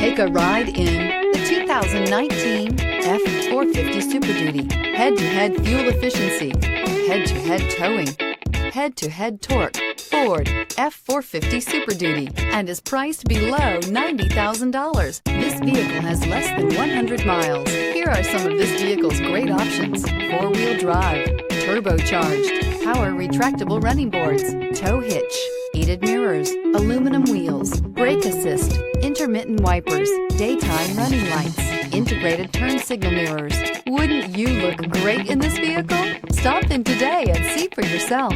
Take a ride in the 2019 F-450 Super Duty. Head-to-head fuel efficiency, head-to-head towing, head-to-head torque. Ford F-450 Super Duty and is priced below $90,000. This vehicle has less than 100 miles. Here are some of this vehicle's great options: four-wheel drive, turbocharged, power retractable running boards, tow hitch, heated mirrors, aluminum wheels, brake assist, intermittent wipers, daytime running lights, integrated turn signal mirrors. Wouldn't you look great in this vehicle? Stop in today and see for yourself.